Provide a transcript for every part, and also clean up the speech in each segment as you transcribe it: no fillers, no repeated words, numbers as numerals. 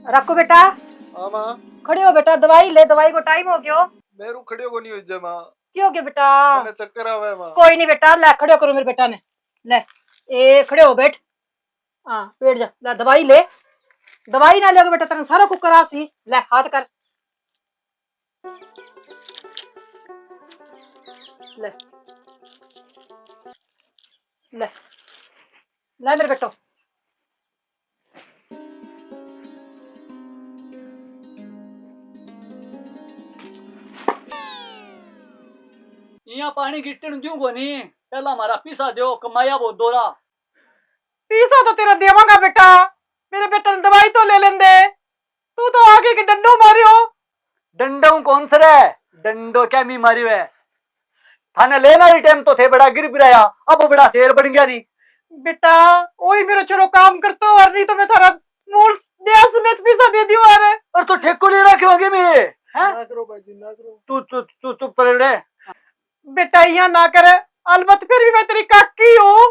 रखो बेटा। हाँ माँ। खड़े हो बेटा, दवाई ले, दवाई को टाइम हो गयो। मेरू खड़े को नहीं हो माँ। क्यों हो गया बेटा? मैंने चक्कर आवा है माँ। कोई नहीं बेटा, ले खड़े करो मेरे बेटा ने। ले, ए खड़े हो बैठ। हाँ बैठ जा, ले दवाई ले। दवाई ना लोगे बेटा तेरे सारा कुकर आसी। ले हाथ कर। ले ले ले मेरे बेटो। यहाँ पानी गिट्टन क्यों कोनी? पहला हमारा पीसा दो, कमाया बहुत दोरा। पीसा तो तेरा देवांगा बेटा, मेरे बेटा ने दवाई तो ले लेंदे। तू तो आगे के डंडो मारियो। डंडों कौन सा है? डंडो क्या मी मारियो है? थाने लेना ही टाइम तो थे बड़ा गिर गिराया, अब बड़ा शेर बन गया नहीं। बेटा वही मेरा छोरो काम करतो, और नहीं तो मैं थारा मूल देश समेत पीसा दे दियो। और तो ठेको ले रखे होगे मैं। ना करो भाई ना करो। तू तू तू चुप पड़े रे। बेटा यहाँ ना करे, अलबत्त फिर भी मैं तेरी काकी हूँ।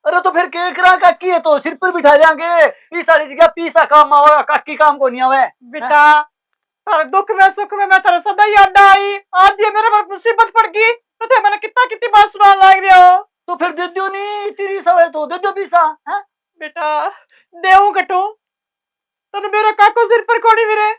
अरे तो फिर के करा काकी है तो सिर पर बिठा जाएंगे। इस सारी जगह पीसा काम आवेगा, काकी काम को नहीं आवे। बेटा थारे दुख में सुख में मैं थारे सदा याद आई। आज ये मेरे पर मुसीबत पड़ गई तो थे मैंने कितना कितनी बात सुना लग रही हो। तो फिर दे दो नहीं, तेरी सवाल तो दे दो पीसा। है बेटा देऊ कटू तने मेरा काको सिर पर कोनी मेरे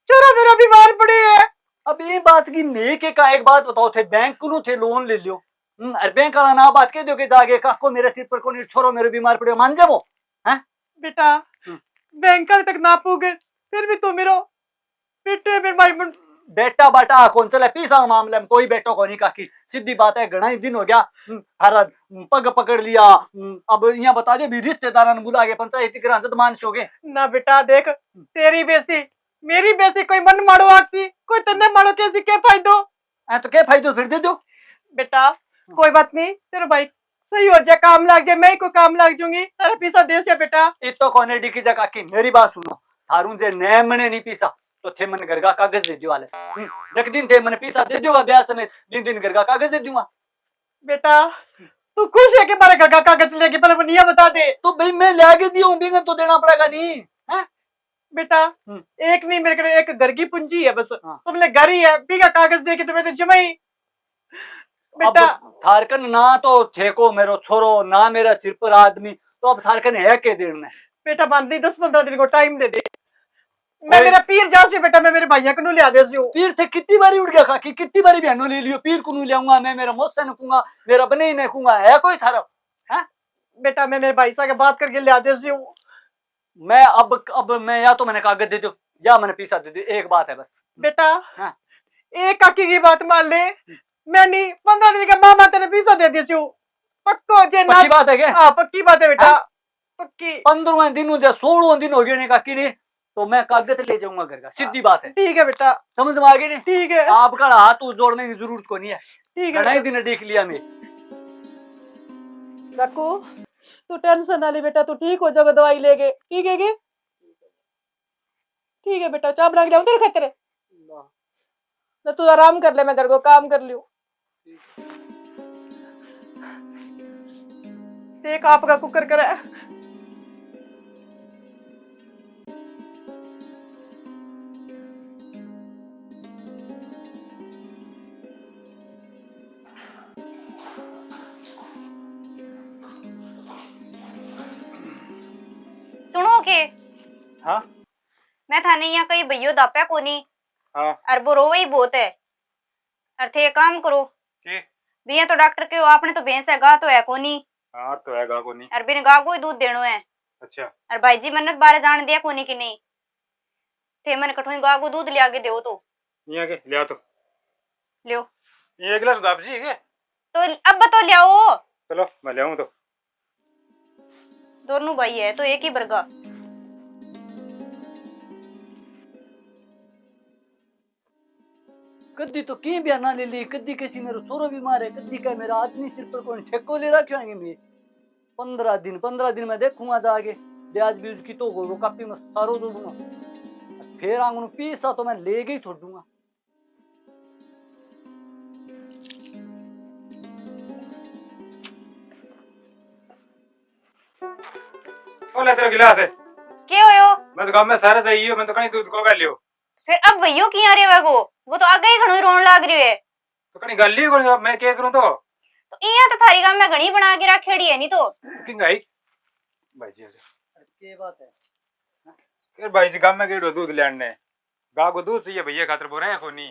छोरा मेरा बीमार पड़े है। अब ये बात की मैं के का एक बात बताओ, थे बैंक को थे लोन ले लियो। अरे बैंक वाला ना बात कह दो के जागे काको मेरे सिर पर कोनी छोरो मेरे बीमार पड़े, मान जाओ। हैं बेटा बैंक तक ना पूगे फिर भी तू मेरो बेटे में भाई बेटा बाटा कौन चले पीसा मामले में कोई बेटो को नहीं काकी, सीधी बात है। घना ही दिन हो गया हरा पग पकड़ लिया। अब यहाँ बता दो भी रिश्तेदार ने बुला के पंचायती करा जद मान छोगे ना। बेटा देख तेरी बेसी मेरी बेसी कोई मन मारो आसी कोई तन्ने मारो कैसी के फायदो। तो क्या फायदो फिर दे दो। बेटा कोई बात नहीं, तेरा भाई सही हो जाए, काम लग जाए, मैं को काम लग जाऊंगी, तेरा पीसा दे से बेटा। इतो कोने डिकी जा काकी, मेरी बात सुनो। थारू जे ने मने नहीं पीसा तो थे मन घर का कागज दे दियो वाले। जक दिन थे मन पीसा दे दूंगा ब्याह समेत, दिन दिन घर का कागज दे दूंगा। बेटा तू खुश है कि मारे घर का कागज लेके पहले मुझे बता दे। तो भाई मैं लाके दिया हूँ, बिगन तो देना पड़ेगा नहीं है? बेटा एक नहीं मेरे घर एक घर की पूंजी है बस। तुमने घर ही है, बिगा कागज दे के तुम्हें तो जमा ही। बेटा थारकन ना तो थे को मेरो छोरो ना मेरा सिर पर आदमी, तो अब थारकन है के देर में। बेटा मान दी 10-15 दिन को टाइम दे दे। मैं मेरा पीर जा से बेटा, मैं मेरे भैया को ले आ दे सी। पीर थे कितनी बारी उड़ गया काकी, कितनी बारी बहनों ले लियो। पीर को लाऊंगा मैं, मेरा मौसा नकूंगा, मेरा बने ही नकूंगा, है कोई थारा? है बेटा मैं मेरे भाई से बात करके ले आ दे सी। मैं अब मैं या तो मैंने कागज दे दो या मैंने पीसा दे दो, एक बात है बस। बेटा एक काकी की बात मान ले, मैं नहीं 15 दिन का मामा तेने पीसा दे दिया सी। पक्को जे ना पक्की बात है क्या? हां पक्की बात है बेटा, पक्की। 15वां दिन हो जा 16वां दिन हो गया नहीं काकी ने, तो मैं कागज ले जाऊंगा घर का, सीधी बात है। ठीक है बेटा, समझ में आ गई नहीं? ठीक है। आपका हाथ जोड़ने की जरूरत को नहीं है, ठीक है। घना दिन देख लिया मैं। रखो तू टेंशन ना ले बेटा, तू ठीक हो जाएगा दवाई लेके, ठीक है कि? ठीक है बेटा, चाय बना के लाऊं तेरे खातिर? ना तू आराम कर ले, मैं घर को काम कर लियो। देख आपका कुकर करे। सुनो के हाँ मैं थाने यहाँ कहीं भैयो दाप्या कोनी। हाँ और वो रोवे ही बहुत है। और थे काम करो की भैया तो डॉक्टर के आपने तो भैंस है गा तो है कोनी। हाँ तो है गा कोनी। और बिन गा को ही दूध देनो है। अच्छा और भाई जी मन्नत बारे जान दिया कोनी कि नहीं थे मन कठोई गा को दूध लिया के दो तो यहाँ के लिया तो लियो। ये एक गिलास दाब जी के तो अब तो लियाओ। चलो मैं ले आऊं तो। दोनों भाई है तो एक ही बरगा। कद्दी तो की बयाना ले ली, कद्दी कैसी मेरो छोरो बीमार है, कद्दी का मेरा आदमी सिर पर कौन ठेको ले रखे होंगे मैं। 15 दिन में देखूंगा जाके, ब्याज भी उसकी तो वो कापी में सारो जोड़ूंगा, फिर आंगन पीसा तो मैं ले गई छोड़ दूंगा। ले तेरा गिलास है। के होयो? मैं तो गांव में सारे जाइयो, मैं तो कहीं दूध को गालियो। फिर अब भैयो की आ रे वागो, वो तो आगे ही घणो रोन लाग रही है। तो कहीं गाली को मैं क्या करूं तो? तो इया तो थारी गांव में घणी बना के रखेड़ी है नहीं तो। किंग आई भाई जी के बात है? फिर भाई जी गांव में केड़ो दूध लेने गाय को दूध चाहिए भैया खातर बोल रहे हैं कोनी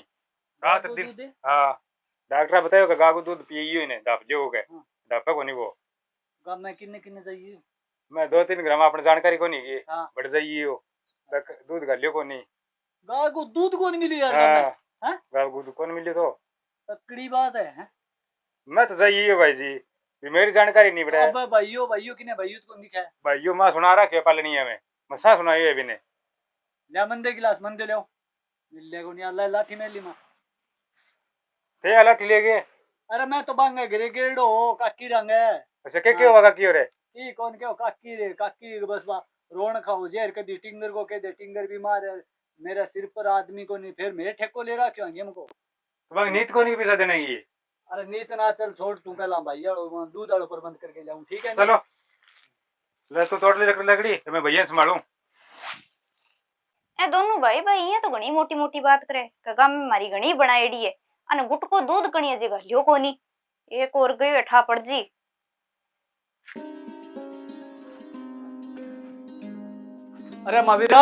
रात गाय को दिन। दूध है? हां डॉक्टर बतायो कि गाय को दूध पियो ही ने दब जो हो गए दब कोनी वो गांव में किन्ने किन्ने चाहिए? मैं 2-3 ग्राम अपने जानकारी कोनी की हाँ। बढ़ जाइयो तक दूध गालियो कोनी। गाय को दूध कौन मिली यार गांव में? हां गाय को दूध कौन मिले तो तकड़ी बात है हैं? मैं तो जाइयो भाई जी ये मेरी जानकारी नहीं बड़ा अब भाइयों भाइयों किने भाइयों तो कौन दिखा है? भाइयों मां सुना रहा के पालनी है मैं सा सुनाई है अभी ने ले मंदे गिलास मंदे ले मिल ले को नहीं अल्लाह लाठी में ली मां ते आला ठिले गए। अरे मैं तो बांगे गिरे गेड़ो काकी रंग है। अच्छा क्या होगा की रे की कौन के काकी रे काकी बस बा रोन खाओ जेर कदी टिंगर को कह दे टिंगर बीमार है मेरा सिर पर आदमी को नहीं फिर मेरे ठेको ले रहा क्यों हमको तुम्हारे नीत को नहीं पैसा देने की अरे नीत ना चल छोड़ तू पहला भाई दूध आड़ो पर बंद करके जाऊं ठीक है ना? चलो ले तो तोड़ ले लकड़ी तो मैं भैया संभालूं। ए दोनों भाई भाई ये तो घणी मोटी मोटी बात करे कि गांव में मारी घणी बनाएड़ी है अन गुट को दूध कणी है जगह लियो कोनी एक और गई ठा पड़ जी। अरे मावीरा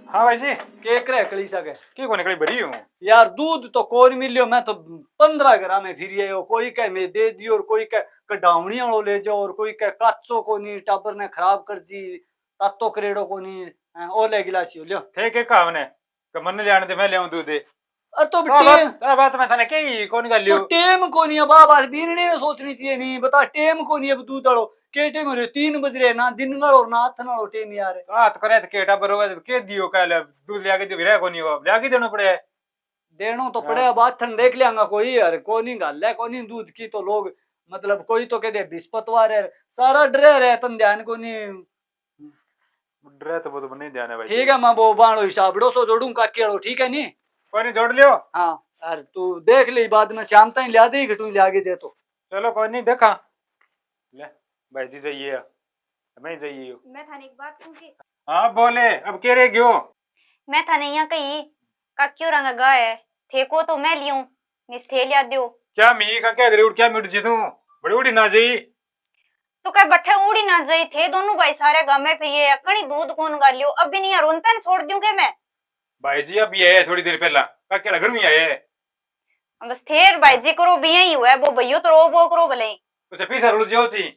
हाँ भाई जी केक रे कली सके की को निकली बड़ी हूँ यार दूध तो कोई मिलियो मैं तो 15 ग्राम में फिर ये कोई कह मैं दे दियो और कोई कह कडावणी वालो ले जाओ और कोई कह काचो को नहीं टाबर ने खराब कर जी तातो करेड़ो को नहीं ओ ले गिलासियो लियो थे के कहा ने कि मन जाने दे मैं ले आऊं दूध अरे तो टेम बात मैं थाने के कौन कर तो लियो टेम को नहीं अब बात बीनने ने सोचनी चाहिए नहीं बता टेम को नहीं अब दूध आड़ो के टेम रे 3 बज रहे ना दिन गाड़ो ना हाथ नालो टेम यार रात करे तो केटा बरोबर के दियो कल दूध ले आके जो गिरा कोनी हो ले आके देना पड़े देनो तो पड़े अब हाथ देख लियांगा कोई यार कोनी गल है कोनी दूध की तो लोग मतलब कोई तो कह दे बिस्पतवार है सारा डरे रहे तन ध्यान को नहीं डरे तो वो तो नहीं ध्यान है भाई ठीक है मैं वो बाणो हिसाबड़ो सो जोड़ूं काकेड़ो ठीक है नी कोई नहीं जोड़ लियो हाँ यार तू देख ले बाद में शाम तक लिया दे घटू ले आगे दे तो चलो कोई नहीं देखा ले भाई जी जाइए मैं जाइए मैं थाने एक बात पूछी हाँ बोले अब के रे गयो मैं थाने यहाँ कही का क्यों रंग गाय थे को तो मैं लियूं निस्थे लिया दियो क्या मी का क्या गरीब क्या मिट जी तू बड़ी बड़ी ना जाई तो कह बट्ठे उड़ी ना जाई थे दोनों भाई सारे गांव में फिर ये कणी दूध कौन गालियो अब भी नहीं रोनता न छोड़ दूं के मैं भाई जी अब ये है थोड़ी देर पहला का क्या घर में आए बस थेर भाई जी करो भी यही हुआ है वो भैयो तो रो वो करो भले तो पीसा रुल जाओ ची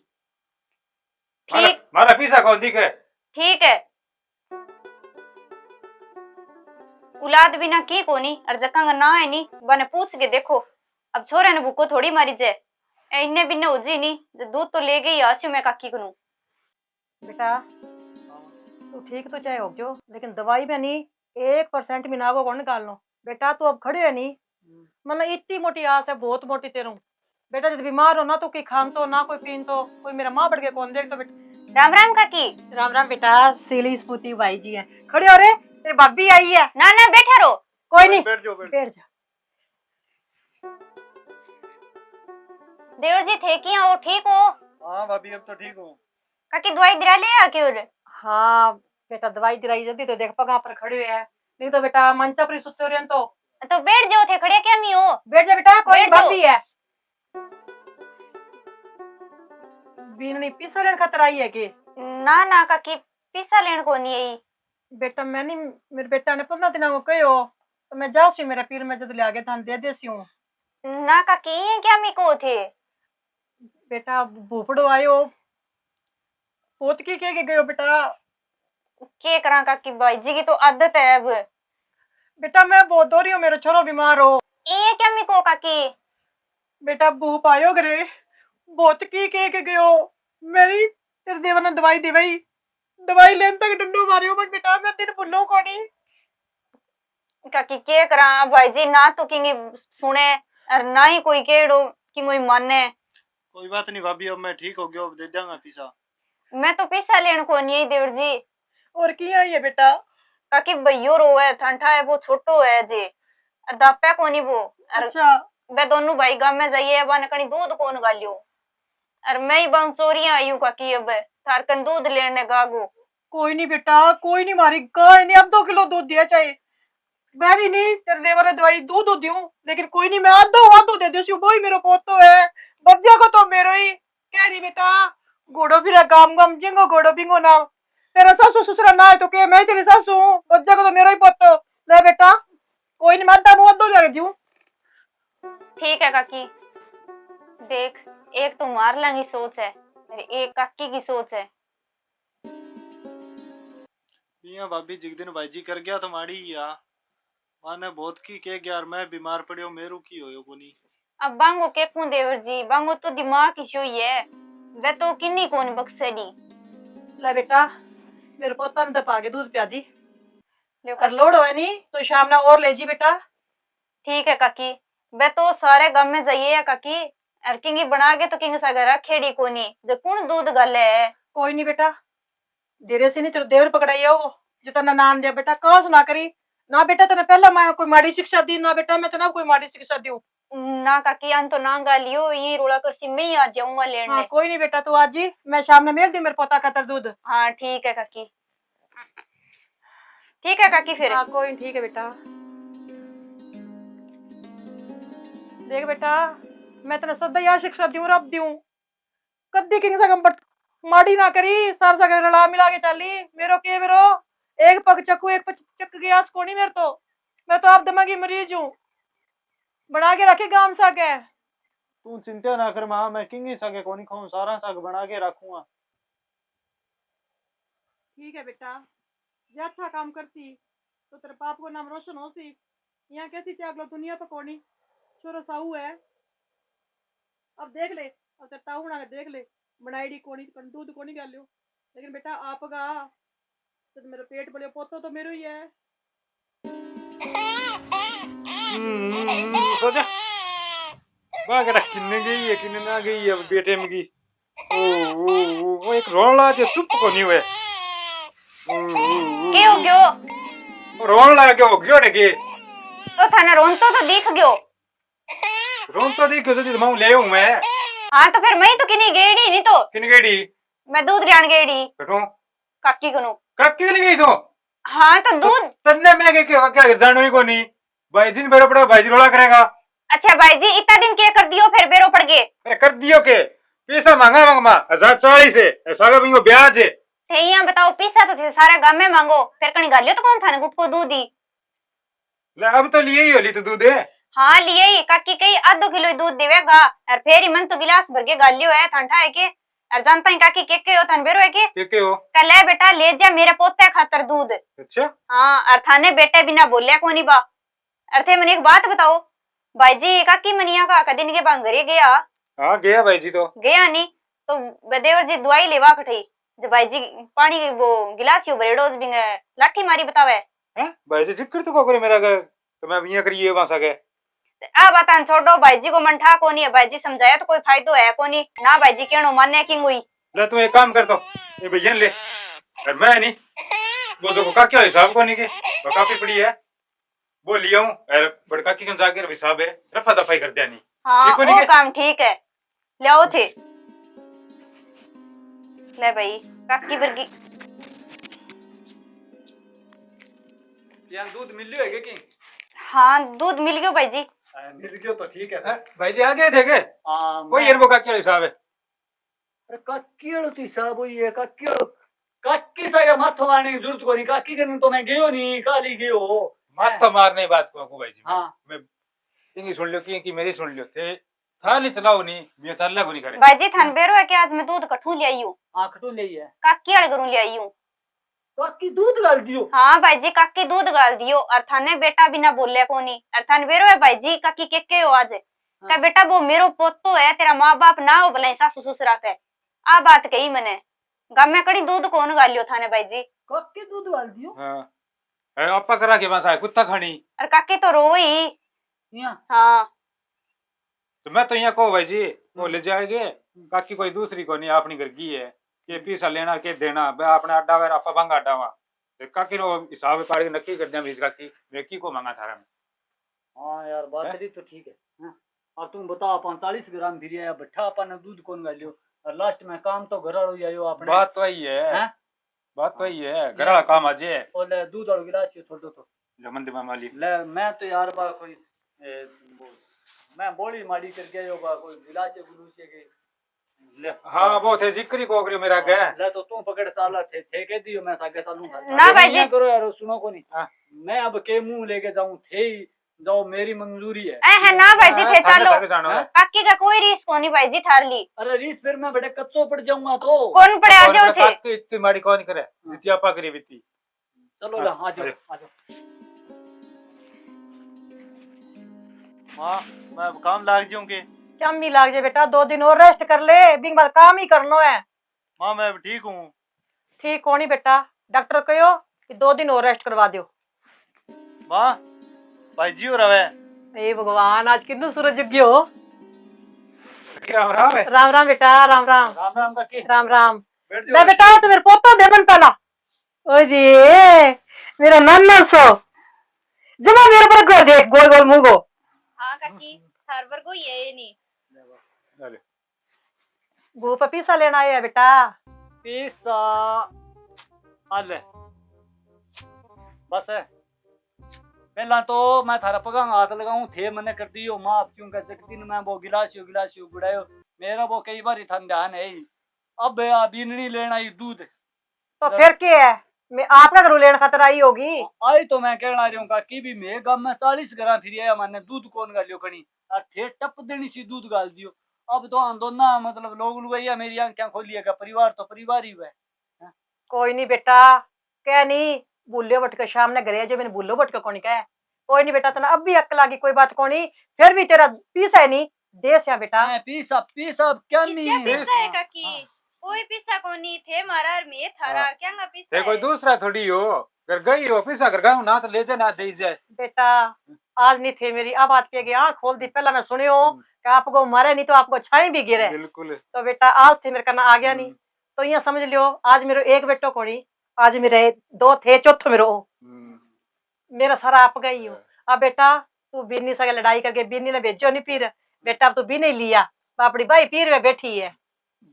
ठीक मारा पीसा कौन दिखे ठीक है औलाद बिना की कोनी और जकांगा ना है नी बने पूछ के देखो अब छोरे ने भूखो थोड़ी मारी जे इन्ने बिन्ने हो जी नी जो दूध तो ले गई आसियो मैं काकी कनु बेटा तू ठीक तो चाहे हो जो लेकिन दवाई में नहीं 1% भी नागो कौन निकाल लो बेटा तू अब खड़े है नहीं मतलब इतनी मोटी आस है बहुत मोटी तेरू बेटा जब बीमार हो ना तो कोई खान तो ना कोई पीन तो कोई मेरा माँ बढ़ के कौन देख तो बेटा राम राम काकी राम राम बेटा सीली स्पूती भाई जी है खड़े हो रे तेरी भाभी आई है ना ना बैठा रहो कोई नहीं बैठ जाओ बैठ जा देवर जी थे कि हो ठीक हो हाँ भाभी अब तो ठीक हूँ काकी दवाई दिला ले आके और हाँ बेटा दवाई दिलाई जल्दी तो देख पगा पर खड़े हुए हैं नहीं तो बेटा मंचा पर ही सुते हो रहे तो बैठ जाओ थे खड़े क्या मी हो बैठ जा बेटा कोई बैठ जाओ। भाभी है बीननी पीसा लेने खातर आई है कि ना ना काकी पीसा लेन को नहीं आई बेटा मैं नहीं मेरे बेटा ने 15 दिन को कहो तो मैं जा सी मेरा पीर में जद ले आगे थान दे देसी हूँ ना काकी ये क्या मी को थे बेटा भूपड़ो आयो पोत की के गयो बेटा के करा काकी भाई जी की तो आदत है अब बेटा मैं बहुत दो रही हूँ मेरा छोरो बीमार हो ये क्या मी को काकी बेटा भूप आयो गरे बहुत की के गयो मेरी तेरे देवर ने दवाई दी भाई दवाई लेने तक डंडो मारियो बट बेटा मैं तेरे भूलो कोनी काकी के करा भाई जी ना तो किंगी सुने और ना ही कोई केड़ो कि कोई माने कोई बात नहीं भाभी अब मैं ठीक हो गया अब दे दूंगा पीसा मैं तो पैसा लेन को नहीं आई देवर जी और की आई है बेटा काकी भैयो रो है ठंडा है वो छोटो है जी और दापे को नहीं वो और अच्छा बे दोनों भाई गांव में जाइए बन कणी दूध कौन गालियो और मैं ही बांग चोरियां आई हूँ काकी अब थार कन दूध लेने गागो। कोई नहीं बेटा, कोई नहीं, मारी गाय ने अब 2 किलो दूध दिया चाहे। मैं भी नहीं तेरे देवर ने दवाई दूध दूं, लेकिन कोई नहीं, मैं आधो आधो दे दूं। वो ही मेरा पोतो है, बच्चा को तो मेरो ही कह रही बेटा। घोड़ो फिर काम गम जिंगो घोड़ो बिंगो ना। तेरा सासू ससुरा ना है तो के मैं तेरी सासू हूं, बच्चा को तो मेरो ही पोतो। ले बेटा, कोई नहीं, मैं आधो लगा दूं। ठीक है काकी, देख एक तो मारला की सोच है और एक काकी की सोच है। पिया भाभी जिस दिन भाई जी कर गया तो माड़ी ही आ माने बहुत की के यार मैं बीमार पड़ियो मेरू की होयो कोनी। अब बांगो के कूं देवर जी, बांगो तो दिमाग की शोई है, वे तो किन्नी कौन बक्सेली। ले बेटा, मेरे पोता ने दपा के दूध पिया दी। लो और काकी। लोड होए नहीं तो शाम ना और ले जी बेटा। ठीक है काकी, वे तो सारे गांव में जाइए या काकी, और किंगी बना के तो किंग सागर खेड़ी कोनी जो कौन दूध गाले है। कोई नहीं बेटा, धीरे से नहीं तेरे देवर पकड़ाई हो जो तना नाम दिया बेटा। कहाँ सुना करी ना बेटा, तेने पहला मैं कोई माड़ी शिक्षा दी ना बेटा, मैं तना कोई माड़ी शिक्षा दी। ना काकी अन तो ना गालियो, ये रोला करसी मैं ही आ जाऊंगा लेने। हाँ कोई नहीं बेटा, तू आज जी, मैं शाम ने मेल दी मेरे पोता खातर दूध। हाँ ठीक है काकी, ठीक है काकी फिर। हाँ कोई नहीं, ठीक है बेटा। देख बेटा, मैं तेने सदा यह शिक्षा दूं और अब दूं, कद्दी किंग सगम बट माड़ी ना करी, सार सगर रला मिला के चली। मेरो के मेरो एक पग चक्कू एक पग चक्क गया कोनी मेरे तो। मैं तो आप दिमागी मरीज हूँ, बना के रखे गांव सा के। तू चिंता ना कर मां मैं किंगी सके कोनी खाऊं सारा साग बना के रखूंगा। ठीक है बेटा, जे अच्छा काम करती तो तेरे बाप को नाम रोशन हो सी। यहाँ कैसी त्याग लो दुनिया तो कोनी, छोरो साहू है। अब देख ले, अब तेरे ताऊ बना के देख ले, बनाईडी कोनी दूध कोनी गल लो। लेकिन बेटा आपका तो मेरा पेट बड़े पोतो तो मेरो ही है। सोचा बागड़ा किन्ने गई है किन्ने ना गई है बेटे में की। ओ एक रोन ला जे चुप को नहीं हुए। के हो गयो? रोन ला के हो गयो रे के। तो थाने रोन तो दिख गयो। रोन तो देखो तो मां ले हूं मैं। हाँ तो फिर मैं तो किनी गेड़ी नहीं तो किन गेड़ी मैं दूध लेन गेड़ी कटो काकी कनो। कक्की के लिए गई तो। हाँ तो दूध। तन्ने मैं के क्या जानो ही को नहीं भाई जी बेरो पड़ा भाई जी रोला करेगा। अच्छा भाई जी इतना दिन क्या कर दियो फिर बेरो पड़ गए। अरे कर दियो के पैसा मांगा मांगा 1040 है ऐसा का बिंगो ब्याज है। थे यहाँ बताओ पीसा तो थे सारे गांव में मांगो फिर कहीं गालियो तो कौन थाने गुट को दूध ही। ले अब तो लिए ही होली तो दूध है। हाँ लिए ही काकी कई आधो किलो ही दूध देवेगा और फिर ही मन तो गिलास भर के गालियो है ठंडा है के और जानता ही काकी के हो थान बेरो है के हो कल है बेटा ले जा मेरे पोते खातर दूध। अच्छा हाँ और थाने बेटे बिना बोलिया कोनी बा। और थे मैंने एक बात बताओ भाई जी काकी मनिया का कदिन के बांगरे गया। हाँ गया भाई जी तो गया नहीं तो बदेवर जी दवाई लेवा कठई जब भाई जी पानी वो गिलास यो बरेडोज बिंग लाठी मारी बतावे। हैं भाई जी जिक्र तो को करे मेरा का तो मैं बिया करिए वहां सके। आ बतान छोड़ो भाई जी को मन ठा कोनी है भाई जी समझाया तो कोई फायदो है कोनी ना भाई जी केनो माने की हुई। ले तू एक काम कर दो ये भैया ले और मैं नहीं वो तो का क्या हिसाब को नहीं के वो काफी पड़ी है वो लिया हूं और बड़का की जाकर हिसाब है रफा दफाई कर दिया नहीं। हाँ ठीक हो नहीं वो के? काम ठीक है ले आओ थे ले भाई काकी बरगी यार दूध मिल लियो है कि हाँ दूध मिल गयो भाई जी। मिल गयो तो ठीक है। भाई जी आ गए थे के कोई ये वो का क्या हिसाब है। अरे काकी तो हिसाब हुई है काकी सा माथो आने की जरूरत को नहीं काकी करने तो मैं गयो नहीं काली गयो। माथा मारने बात को भाई जी हाँ मैं इंगी सुन लियो की मेरी सुन लियो थे थाली चलाओ नहीं मैं ताला को नहीं करे। भाई जी थान बेरो है कि आज मैं दूध कठू ले आई हूँ आंख तो ले है काकी वाले घरों ले आई हूँ। काकी दूध डाल दियो। हाँ भाई जी काकी दूध गाल दियो और थाने बेटा बिना बोले कोनी और थान बेरो है भाई जी काकी के हो आज का बेटा वो मेरो पोतो है तेरा माँ बाप ना हो भला सासू ससुरा के आ बात कही मैंने गाँव में कड़ी दूध कौन गालियो थाने भाई जी। काकी दूध डाल दियो। हां आपा करा के बस कुत्ता खानी और काकी तो रोई। यहाँ हाँ तो मैं तो यहाँ को भाई जी वो ले जाएंगे काकी कोई दूसरी को नहीं अपनी घर की है के पैसा लेना के देना मैं अपने अड्डा वे आपा बंगा अड्डा वहां तो काकी नो हिसाब काट के नक्की कर दिया बीच काकी मैं की को मांगा थारा में। हाँ यार बात तो ठीक है। हाँ? और तुम बताओ अपन 40 ग्राम भिरिया या बट्ठा अपन दूध कौन गालियो और लास्ट में काम तो घर वालों ही आयो आपने बात तो वही है, हैं? बात तो वही है, घर वाला काम आज है। और ले दूध और गिलास ये छोड़ दो तो जमन दिमा माली ले मैं तो यार बा कोई मैं बोली माड़ी कर गया होगा कोई गिलास है गुलूस है के ले हाँ वो थे जिक्री को अग्रियो मेरा गए। ले तो तू पकड़ साला थे के दियो मैं सागे सालूंगा ना भाई जी। करो यार सुनो को नहीं हाँ। मैं अब के मुंह लेके जाऊं थे ही जाओ मेरी मंजूरी है है ना भाई जी थे थाने चलो। थाने जानो है। काकी का कोई रिस्क होनी भाई जी थार ली। अरे रीस फिर मैं बड़े कच्चो पड़ जाऊंगा तो कौन पड़े आ जाओ थे। काकी इतनी माड़ी कौन करे जितिया पा करी बीती। चलो ले आ जाओ आ जाओ माँ मैं अब काम लाग जाऊंगे। क्या मी लाग जाए बेटा, 2 दिन और रेस्ट कर ले, बिंग बाद काम ही करनो है। माँ मैं अब ठीक हूँ। ठीक होनी बेटा, डॉक्टर कहो कि 2 दिन और रेस्ट करवा दो। माँ भाई जी हो रहा है। हे भगवान, आज किन्नू सूरज उग्यो। क्या हो रहा है? राम राम बेटा, राम राम राम राम का के राम राम। बैठ ले जाओ। बेटा तू मेरे पोता दे मन पहला। ओए जी मेरा नन्ना सो जमा मेरे पर कर देख गोल गोल मुंह को। हाँ काकी थार पर कोई है नहीं। चले। वो पपीसा लेना आया है बेटा। पीसा आले बस है पहला तो मैं थारा पगा हाथ लगाऊं थे मैंने कर दियो माफ क्यों कर सकती न मैं वो गिलासियो गुड़ायो मेरा वो कई बार इथन ध्यान है ही। अब अभी नहीं लेना ही दूध तो फिर क्या है, मैं आपका घरू लेने खातर आई होगी। आई तो मैं कहना रही हूँ कि भी मैं गांव में 40 घर फिर आया मैंने दूध कौन गालियो कनी और थे टप देनी सी दूध गाल दियो। अब तो दोनों मतलब लोग लुगाइया मेरी आंखें खोलिएगा परिवार तो परिवार ही है। कोई नहीं बेटा, क्या नहीं बुल्लो बटके शाम ने घरे जो मैंने बुल्लो बटके कौन कहा। कोई नहीं बेटा, तना अब भी अक्ल आगी, कोई बात कोनी। फिर भी तेरा पीसा है नहीं देश है बेटा। पीसा क्या नहीं किससे पिसा है काकी? कोई पिसा कोनी थे मारा और मैं थारा हाँ। क्या पिसा ते है? कोई दूसरा थोड़ी हो कर गई हो पिसा कर गई ना तो ले जा ना दे जाए। बेटा आज नहीं थे मेरी, अब बात के आँख खोल दी। पहला मैं सुनी हो कि आपको मारे नहीं तो आपको छाई भी गिरे। बिल्कुल। तो बेटा आज थे मेरे करना आ गया नहीं, तो यहाँ समझ लियो आज मेरे एक बेटो कोनी, आज मेरे 2 थे, चौथो मेरो मेरा सारा आप गई हो। अब बेटा तू बीनी से लड़ाई करके बीनी ने भेजो नहीं पीर बेटा, अब तू भी नहीं लिया अपनी भाई पीर में बैठी है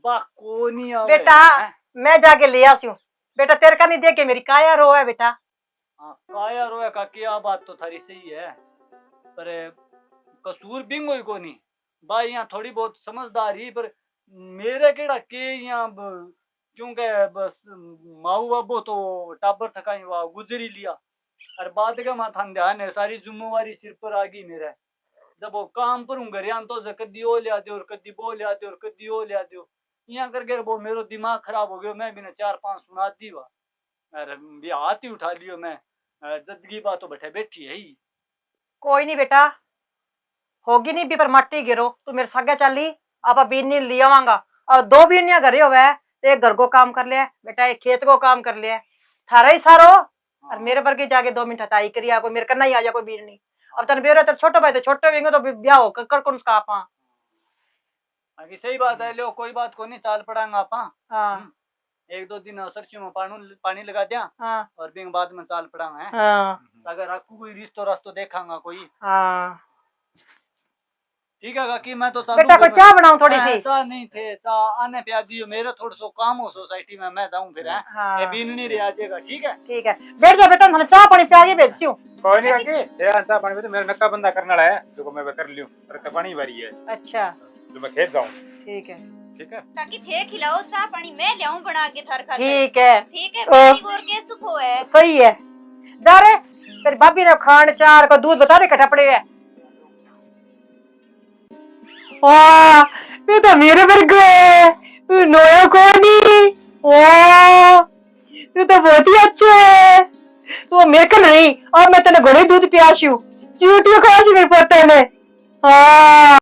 कोनी आवे बेटा। मैं जाके ले आसी हूँ बेटा, तेरे का नहीं देखे मेरी काया रो है बेटा। काया रोया का क्या बात तो थारी सही है पर कसूर बिंगो ही कोनी भाई यहाँ थोड़ी बहुत समझदारी पर मेरे केड़ा के यहाँ क्योंकि बस माऊ बाबो तो टाबर थकाई हुआ गुजरी लिया और बात का माथा ध्यान है सारी जिम्मेवारी सिर पर आ गई मेरा। जब वो काम पर हूँ घर तो कदी ओ लिया दो और कदी वो लिया दो और कदी ओ लिया दो यहाँ करके वो मेरो दिमाग खराब हो गया। मैं भी 4-5 सुना दी वा अरे भी हाथ ही उठा लियो मैं जदगी बात तो बैठे बैठी है ही। कोई नहीं बेटा, होगी नहीं भी पर मट्टी गिरो तू मेरे सागे चली आप बीनी ले आवांगा। और 2 बीनियां घरे हो एक घर को काम कर लिया बेटा, एक खेत को काम कर लिया, थारा ही सारो। और मेरे पर के जाके 2 मिनट हटाई करिया कोई मेरे करना ही आ जा कोई बीनी। अब तन बेरो तो छोटो भाई तो छोटे वेंगे तो ब्याह हो कर कौन सा आपा। आगे सही बात है लो कोई बात को नहीं चाल पड़ांगा आपा। हाँ 1-2 दिन सरसों में पानी लगा दिया हाँ और बिंग बाद में चाल पड़ांगा है। हाँ अगर आपको कोई रिश्तो रास्तो देखांगा कोई हाँ ठीक है काकी मैं तो बेटा को चाय बनाऊं थोड़ी सी। चाह नहीं थे चा आने पे दियो मेरे थोड़ा सो काम हो सोसाइटी में मैं जाऊं फिर है हाँ ये बीन नहीं रह जाएगा ठीक है। ठीक है बैठ जा बेटा, थाने चाय पानी पिया के भेजती हूँ। कोई नहीं काकी ये अंता पानी में तो मेरा नक्का बंदा करने वाला है जो मैं कर लियो पर पानी भरी है अच्छा जो मैं खेत जाऊं। ठीक है ठीक है काकी थे खिलाओ चाह पानी मैं ले बना के थार खाते। ठीक है ठीक है पानी गोर के सुखो है। सही है। जा रे तेरी भाभी ने खांड चार को दूध बता दे कटा पड़े है। वाह ये तो मेरे वर्गो है, तू नोया कोनी। वाह तू तो बहुत ही अच्छा है, तू मेरे को नहीं। और मैं तेने घोड़े दूध पियासी हूँ, चूटियों खासी मेरे पोते ने। हाँ